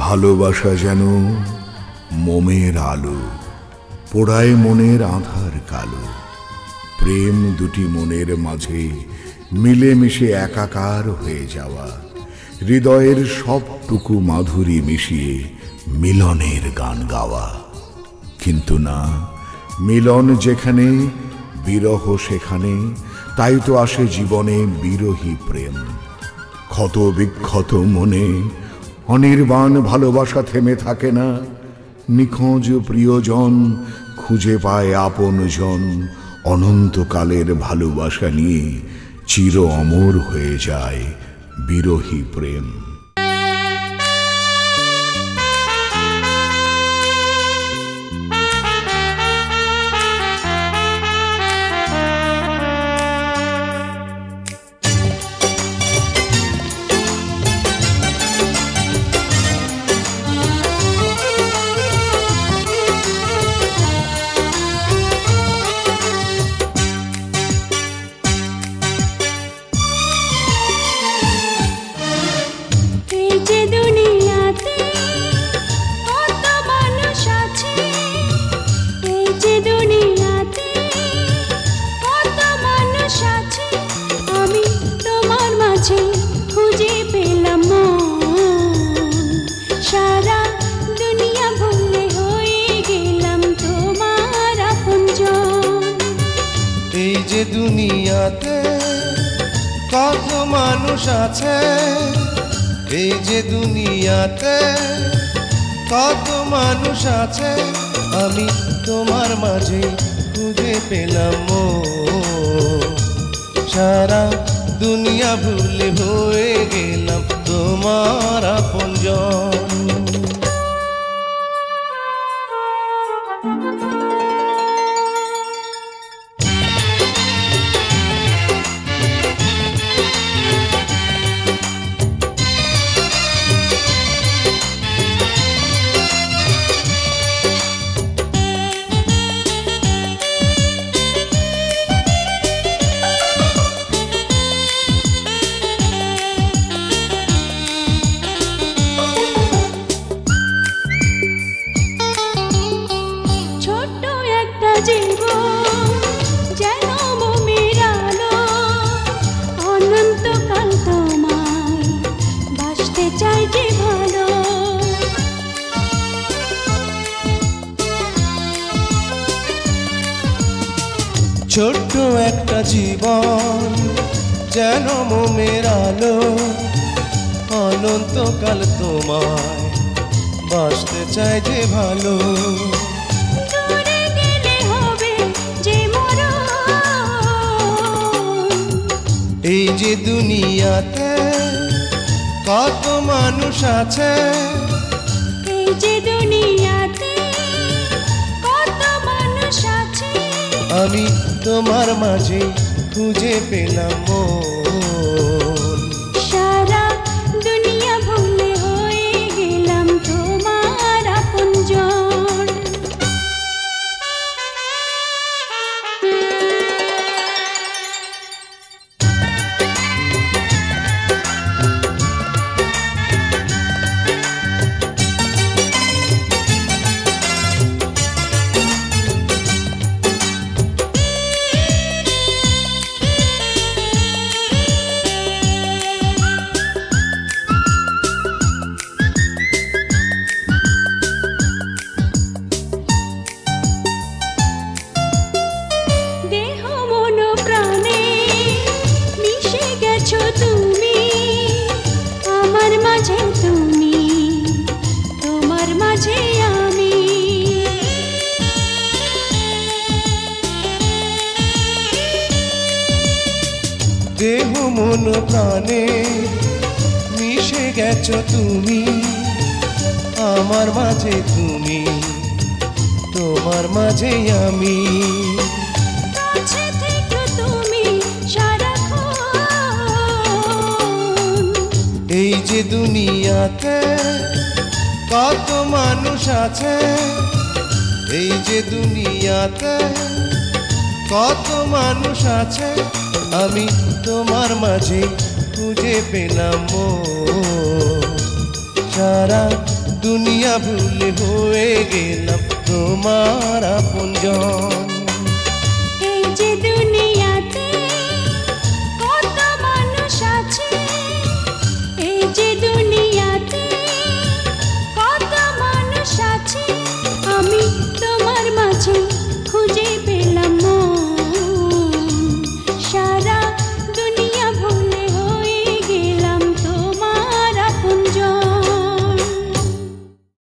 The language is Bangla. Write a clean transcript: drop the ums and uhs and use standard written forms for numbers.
ভালোবাসা যেন মোমের আলো, পোড়ায় মনের আধার কালো। প্রেম দুটি মনের মাঝে মিলেমিশে একাকার হয়ে যাওয়া, হৃদয়ের সবটুকু মাধুরী মিশিয়ে মিলনের গান গাওয়া। কিন্তু না, মিলন যেখানে বিরহ সেখানে, তাই তো আসে জীবনে বিরহী প্রেম। ক্ষত বিক্ষত মনে অনির্বাণ ভালোবাসা থেমে থাকে না। নিখোঁজ প্রিয়জন খুঁজে পায় আপনজন, অনন্তকালের ভালোবাসা নিয়ে চির অমর হয়ে যায় বিরহী প্রেম। দুনিয়াতে কত মানুষ আছে, এই যে দুনিয়াতে কত মানুষ আছে, আমি তোমার মাঝে খুঁজে পেলাম মন। সারা দুনিয়া ভুলে হয়ে গেলাম তোমার আপনজন। ছোট্ট একটা জীবন যেন মোমের আলো, অনন্তকাল তোমায় বাসতে চাই যে ভালো। এই যে দুনিয়াতে কত মানুষ আছে, এই যে দুনিয়াতে কত মানুষ আছে, আমি তোমার মাঝে খুঁজে পেলাম মন। সারা দুনিয়া ভুলে হয়ে গেলাম তোমার আপনজন। দেহ মন প্রাণে মিশে গেছো তুমি, আমার মাঝে তুমি, তোমার মাঝে আমি। এই যে দুনিয়াতে কত মানুষ আছে, এই যে দুনিয়াতে কত মানুষ আছে, আমি তোমার মাঝে খুঁজে পেলাম মন। সারা দুনিয়া ভুলে হয়ে গেলাম তোমার আপনজন।